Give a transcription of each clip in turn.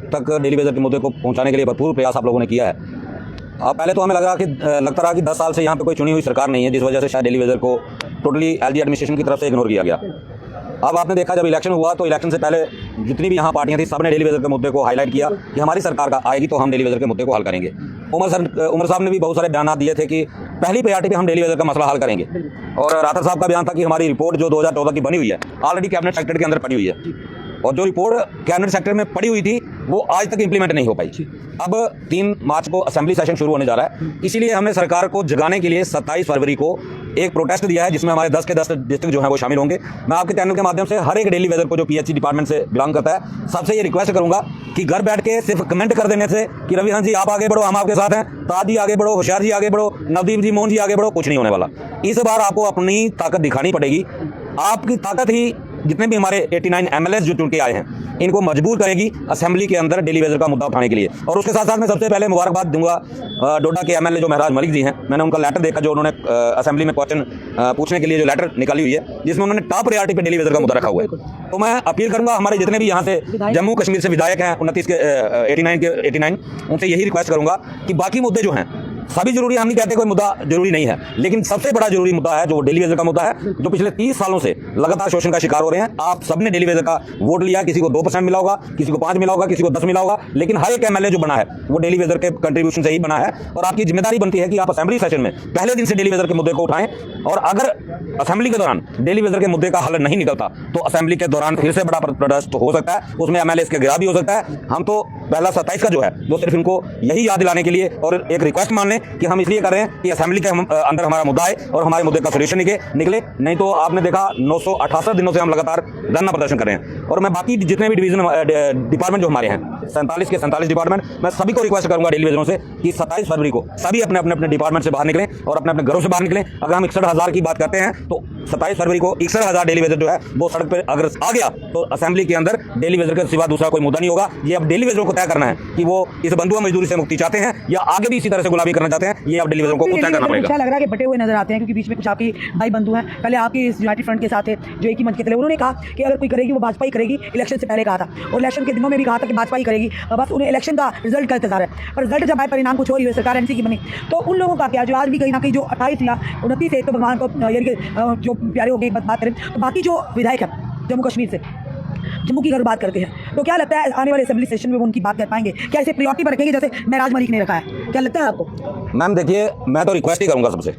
तक daily Vaser के मुद्दे को पहुंचाने के लिए भरपूर प्रयास आप लोगों ने किया है। पहले तो हमें लगता रहा कि 10 साल से यहाँ पे कोई चुनी हुई सरकार नहीं है, जिस वजह से शायद डेली वेजर को टोटली एलजी एडमिनिस्ट्रेशन की तरफ से इग्नोर किया गया। अब आपने देखा जब इलेक्शन हुआ तो इलेक्शन से पहले जितनी भी यहाँ पार्टियां थी सबने डेली वेजर के मुद्दे को हाईलाइट किया कि हमारी सरकार का आएगी तो हम डेली वेजर के मुद्दे को हल करेंगे। उमर साहब ने भी बहुत सारे बयान दिए थे कि पहली प्रायोरिटी पे हम डेली वेजर का मसला हल करेंगे, और राठौर साहब का बयान था कि हमारी रिपोर्ट जो 2014 की बनी हुई है ऑलरेडी कैबिनेट सेक्रेटरी के अंदर पड़ी हुई है, और जो रिपोर्ट कैबिनेट सेक्टर में पड़ी हुई थी वो आज तक इंप्लीमेंट नहीं हो पाई। अब 3 मार्च को असेंबली सेशन शुरू होने जा रहा है, इसीलिए हमने सरकार को जगाने के लिए 27 फरवरी को एक प्रोटेस्ट दिया है, जिसमें हमारे 10 के 10 डिस्ट्रिक्ट जो है वो शामिल होंगे। मैं आपके चैनल के माध्यम से हर एक डेली वेजर को जो पीएचई डिपार्टमेंट से बिलोंग करता है सबसे ये रिक्वेस्ट करूंगा कि घर बैठ के सिर्फ कमेंट कर देने से कि रवि हंस जी आप आगे बढ़ो, हम आपके साथ हैं, ताज जी आगे बढ़ो, होशियार जी आगे बढ़ो, नवदीप जी, मोहन जी आगे बढ़ो, कुछ नहीं होने वाला। इस बार आपको अपनी ताकत दिखानी पड़ेगी। आपकी ताकत ही जितने भी हमारे 89 एमएलए जो चुन के आए हैं इनको मजबूर करेगी असेंबली के अंदर डेली वेजर का मुद्दा उठाने के लिए। और उसके साथ साथ मैं सबसे पहले मुबारकबाद दूंगा डोडा के एमएलए जो महराज मलिक जी हैं। मैंने उनका लेटर देखा जो उन्होंने असेंबली में क्वेश्चन पूछने के लिए जो लेटर निकाली हुई है, जिसमें उन्होंने टॉप प्रायोरिटी पे डेली वेजर का मुद्दा रखा हुआ है। तो मैं अपील करूंगा हमारे जितने भी यहाँ से जम्मू कश्मीर से विधायक हैं 29 के 89 उनसे यही रिक्वेस्ट करूंगा कि बाकी मुद्दे जो हैं सभी जरूरी, हम नहीं कहते कोई मुद्दा जरूरी नहीं है, लेकिन सबसे बड़ा जरूरी मुद्दा है जो डेली वेजर का मुद्दा है, जो पिछले 30 सालों से लगातार शोषण का शिकार हो रहे हैं। आप सबने डेली वेजर का वोट लिया, किसी को 2% मिला होगा, किसी को 5 मिला होगा, किसी को 10 मिला होगा, लेकिन हर एक एमएलए जो बना है वो डेली वेजर के कंट्रीब्यूशन से ही बना है। और आपकी जिम्मेदारी बनती है कि आप असेंबली सेशन में पहले दिन से डेली वेजर के मुद्दे को उठाएं, और अगर असेंबली के दौरान डेली वेजर के मुद्दे का हल नहीं निकलता तो असेंबली के दौरान फिर से बड़ा प्रोटेस्ट हो सकता है, उसमें एमएलए के गिरा भी हो सकता है। हम तो पहला 27 का जो है वो सिर्फ इनको यही याद दिलाने के लिए और एक रिक्वेस्ट मान लें कि हम इसलिए कर रहे हैं कि असेंबली के अंदर हमारा मुद्दा है और हमारे मुद्दे का सोल्यूशन निकले। नहीं तो आपने देखा 968 दिनों से हम लगातार धरना प्रदर्शन कर रहे हैं। और मैं बाकी जितने भी डिवीजन डिपार्टमेंट जो हमारे हैं 47 के 47 डिपार्टमेंट, मैं सभी को रिक्वेस्ट करूंगा डेली वेजरों से कि 27 फरवरी को सभी अपने अपने डिपार्टमेंट से बाहर निकलें और अपने अपने घरों से बाहर निकलें। अगर हम 61,000 की बात करते हैं तो 27 फरवरी को 61,000 डेली वेजर जो है वो सड़क पर अगर आ गया तो असेंबली के अंदर डेली वेजर के सिवा दूसरा कोई मुद्दा नहीं होगा। ये अब डेली वेजरों को तय करना है कि वो इस बंधुआ मजदूरी से मुक्ति चाहते हैं या आगे भी इसी तरह से गुलामी करना चाहते हैं। ये अब डेली वेजरों को तय करना पड़ेगा। अच्छा लग रहा है कि बटे हुए नजर आते हैं, क्योंकि बीच में कुछ आपकी भाई बंधु हैं, पहले आपके यूनाइटेड फ्रंट के साथ थे जो एक ही मंच के थे। उन्होंने कहा कि अगर कोई करेगी वो भाजपा ही करेगी, इलेक्शन से पहले कहा था, और इलेक्शन के दिनों में भी कहा था कि भाजपा ही करेगी। बस उन्हें इलेक्शन का रिजल्ट का इंतजार है, पर रिजल्ट जब आए, परिणाम कुछ और ही हुए, सरकार एनसी की बनी। तो उन लोगों का क्या जो आज भी कहीं ना कहीं जो 28 या 29 है तो भगवान को जो प्यारे हो गए बात करें, तो बाकी जो विधायक है जम्मू कश्मीर से, जम्मू की अगर बात करते हैं तो क्या लगता है आने वाले असेंबली सेशन में वो उनकी बात कर पाएंगे? क्या इसे प्रायोरिटी पर रखेंगे जैसे महराज मलिक ने रखा है? क्या लगता है आपको? मैम देखिए, मैं तो रिक्वेस्ट ही करूंगा सबसे,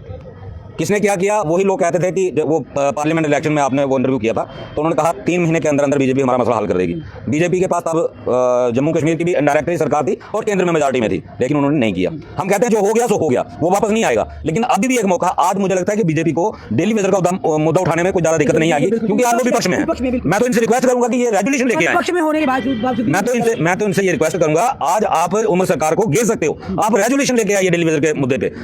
किसने क्या किया वही लोग कहते थे कि वो पार्लियामेंट इलेक्शन में आपने वो इंटरव्यू किया था तो उन्होंने कहा 3 महीने के अंदर अंदर बीजेपी हमारा मसला हल कर देगी। बीजेपी के पास अब जम्मू कश्मीर की भी इनडायरेक्टली सरकार थी और केंद्र में मेजॉरिटी में थी, लेकिन उन्होंने नहीं किया। हम कहते हैं जो हो गया सो हो गया, वो वापस नहीं आएगा। लेकिन अभी भी एक मौका, आज मुझे लगता है कि बीजेपी को डेली वेजर का मुद्दा उठाने में कोई ज्यादा दिक्कत नहीं आएगी, क्योंकि आज वो विपक्ष में है। मैं तो इनसे रिक्वेस्ट करूंगा कि ये रेजोल्यूशन लेके आए। मैं तो इनसे ये रिक्वेस्ट करूंगा, आज आप उमर सरकार को घेर सकते हो, आप रेजोल्यूशन लेके आइए डेली वेजर के मुद्दे पे,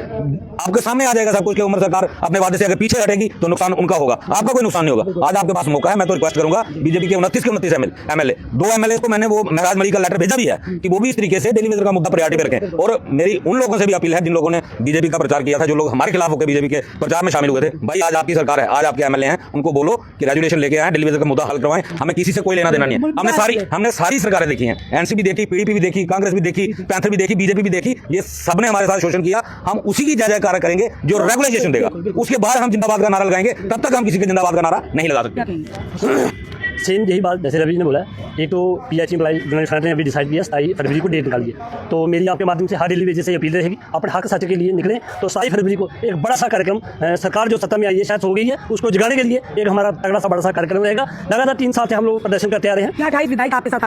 आपके सामने आ जाएगा सब कुछ कि उमर सरकार अपने वादे से पीछे हटेगी तो नुकसान उनका होगा, आपका कोई नुकसान नहीं होगा। आज आपके पास मौका है। मैं तो रिक्वेस्ट करूंगा बीजेपी के 29 के 29 एमएलए, 2 एमएलए को मैंने वो महराज मलिक का लेटर भेजा भी है कि वो भी इस तरीके से डेली वेजर का मुद्दा प्रायोरिटी पे रखें। और मेरी उन लोगों से भी अपील है जिन लोगों ने बीजेपी का प्रचार किया था, जो लोग हमारे खिलाफ होकर बीजेपी के प्रचार में शामिल हुए थे, भाई आज आपकी सरकार है, आज आपके एमएलए हैं, उनको बोलो कि रेजोल्यूशन लेके आए, डेली वेजर का मुद्दा हल करवाएं। हमें किसी से कोई लेना देना नहीं है। हमने सारी सरकारें देखी हैं, एनसीपी देखी, पीडीपी भी देखी, कांग्रेस भी देखी, पैंथर भी देखी, बीजेपी भी देखी, ये सबने हमारे साथ शोषण किया। हम उसी की जय जयकार करेंगे जो रेगुलेशन देगा, उसके बाद हम जिंदाबाद का नारा लगाएंगे, तब तक हम किसी के जिंदाबाद का नारा नहीं लगा सकते। सेम यही बात जैसे रवि ने बोला है। एक तो पीएचई एम्प्लॉय जनरल फ्रंट ने अभी डिसाइड किया 27 फरवरी को डेट निकालिए, तो मेरी आपके माध्यम से हर डेली वेजर से अपील रहेगी, अपने हक सच के लिए निकलें। तो 27 फरवरी को एक बड़ा सा कार्यक्रम, सरकार जो सत्ता में आई है शायद हो गई है, उसको जगाने के लिए एक हमारा तगड़ा सा बड़ा सा कार्यक्रम रहेगा। लगातार 3 साल से हम लोग प्रदर्शन करते आ रहे हैं। क्या 28 विधायक आपके साथ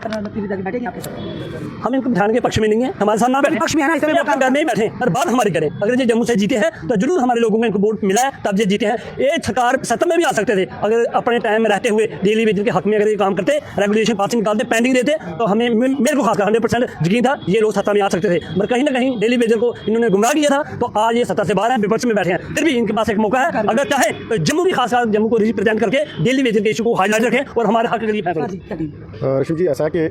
बैठेंगे? हम इनको बिठाने के पक्ष में नहीं है, हमारे साथ ना बैठे, पक्ष में है ना, इसमें अपने घर में ही बैठे और बात हमारी करें। अगर ये जम्मू से जीते हैं तो जरूर हमारे लोगों को इनको वोट मिला है, तब ये जीते हैं। ये सरकार सत्ता में भी आ सकते थे अगर अपने टाइम में रहते हुए डेली वेजर के हक में अगर ये काम करते, रेगुलेशन पासिंग निकालते, पेंडिंग देते, तो हमें मेरे को खासकर 100% यकीन था ये लोग सत्ता में आ सकते थे। मगर कहीं ना कहीं डेली वेजर को इन्होंने गुमराह किया था, तो आज ये सत्ता से बाहर हैं, विपक्ष में बैठे हैं। फिर भी इनके पास एक मौका है, अगर चाहे तो जम्मू भी खासकर जम्मू को रिप्रेजेंट करके डेली वेजर के इशू को हाईलाइट रखें और हमारे हक के लिए फैसला। ऋषि जी, ऐसा है कि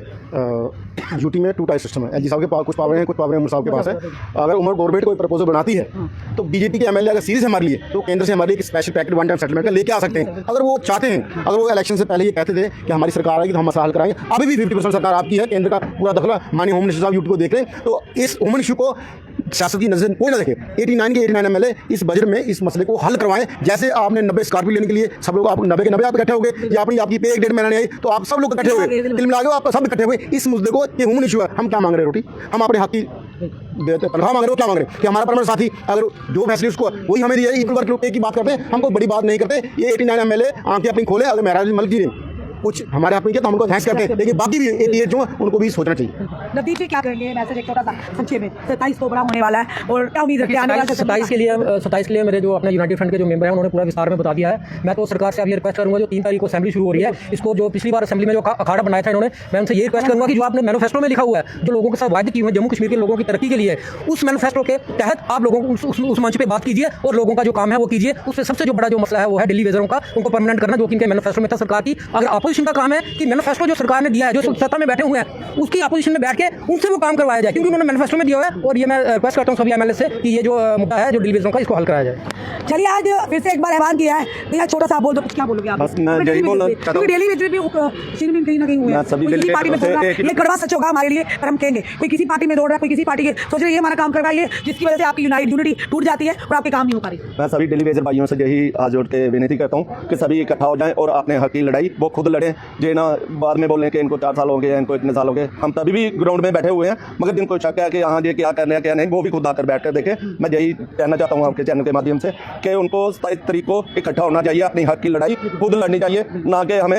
यूटी में टू टाइप सिस्टम है। एलजी साहब के पास कुछ पावर हैं, कुछ पावर उमर साहब के पास है। अगर उमर गवर्नमेंट कोई प्रपोजल बनाती है तो बीजेपी के एमएलए अगर सीरीज हमारे लिए तो केंद्र से हमारे लिए एक special packet one time settlement का लेके आ सकते हैं। अगर वो चाहते हैं, अगर वो इलेक्शन से पहले ये कहते थे कि हमारी सरकार आएगी तो हम मसला हल कराएंगे, अभी भी 50% सरकार आपकी है, केंद्र का पूरा दखल माननीय होम मिनिस्टर साहब यूट्यूब को देख रहे हैं, तो इस होम इशू को सियासत की नजर कोई ना देखे। 89 के 89 एमएलए इस बजट में इस मसले को हल करवाएं। जैसे आपने 90 स्कॉर्पियो लेने के लिए सब लोग आप 90 के 90 आप इकट्ठे हो गए, या अपनी आपकी पे एक डेढ़ महीना नहीं आई तो आप सब लोग इकट्ठे हो गए, फिल्म लगा आप सब इकट्ठे हुए इस मुद्दे को। ये ह्यूमन इशू है। हम क्या मांग रहे हैं? रोटी। हम अपने हक की तनख्वाह मांग रहे हो, क्या मांग रहे हैं? कि हमारा परमानेंट साथी अगर जो फैसले उसको वही हमें दिया, इक्वल वर्क की बात करते हैं, हमको बड़ी बात नहीं करते। ये 89 एमएलए आंखें अपनी खोले, अगर महराज मलिक जी ने कुछ हमारे हाथ में किया तो हमको थैंक्स करते हैं, लेकिन बाकी भी एक जो है उनको भी सोचना चाहिए। नवदीप जी क्या कहेंगे? मैसेज एक छोटा सा संक्षेप में। 27 को बड़ा होने वाला है और क्या उम्मीद रखते हैं आने वाले 27 के लिए मेरे जो अपने यूनाइटेड फ्रंट के जो मेंबर हैं उन्होंने पूरा विस्तार में बता दिया है। मैं तो सरकार से अब ये रिक्वेस्ट करूंगा, जो 3 तारीख को असेंबली शुरू हो रही है, इसको जो पिछली बार असेंबली में जो अखाड़ा बनाया था इन्होंने, मैं उनसे ये रिक्वेस्ट करूंगा कि जो आपने मैनिफेस्टो में लिखा हुआ है, जो लोगों के साथ वायदे किए हुए जम्मू कश्मीर के लोगों की तरक्की के लिए, उस मैनिफेस्टो के तहत आप लोगों को उस मंच पे बात कीजिए और लोगों का जो काम है वो कीजिए। उससे सबसे जो बड़ा जो मसला है वो है दिल्ली वेजरों का, उनको परमानेंट करना, जो कि इनके मैनिफेस्टो में था सरकार की। अगर अपोजिशन का काम है कि मैनिफेस्टो जो सरकार ने दिया है, जो सत्ता में बैठे हुए हैं, उसकी अपोजिशन में बैठ के उनसे वो काम करवाया जाए, क्योंकि उन्होंने मैनिफेस्टो में दिया है। और ये मैं रिक्वेस्ट करता हूँ सभी एमएलए से कि ये जो मुद्दा है जो दिल्ली वेजरों का, इसको हल कराया जाए। चलिए आज फिर से एक बार ऐलान किया है, भैया छोटा सा आप बोल दो, कुछ क्या बोलोगे आप? बस मैं यही बोलना चाहता हूं, क्योंकि डेली वेज भी सीन में कहीं ना कहीं हुए हैं, सभी कोई किसी पार्टी में दौड़ रहा है, ये कड़वा सच होगा हमारे लिए, पर हम कहेंगे कोई किसी पार्टी में दौड़ रहा है, कोई किसी पार्टी के सोच रहे ये हमारा काम करवाइए, जिसकी वजह से आपकी यूनिटी टूट जाती है और आपके काम नहीं हो पा रही। मैं सभी डेलीवेजर भाइयों से यही हाथ जोड़ के विनती करता हूँ कि सभी इकट्ठा हो जाएं और अपने हक की लड़ाई वो खुद लड़ें। जे ना बाद में बोलें कि इनको 4 साल हो गए, इनको इतने साल हो गए। हम तभी भी ग्राउंड में बैठे हुए हैं, मगर जिनको शक है कि हाँ ये क्या करना है क्या नहीं, वो भी खुद आकर बैठ कर देखें। मैं यही कहना चाहता हूँ आपके चैनल के माध्यम से कि उनको 27 तारीख को इकट्ठा होना चाहिए, अपनी हक की लड़ाई खुद लड़नी चाहिए, ना कि हमें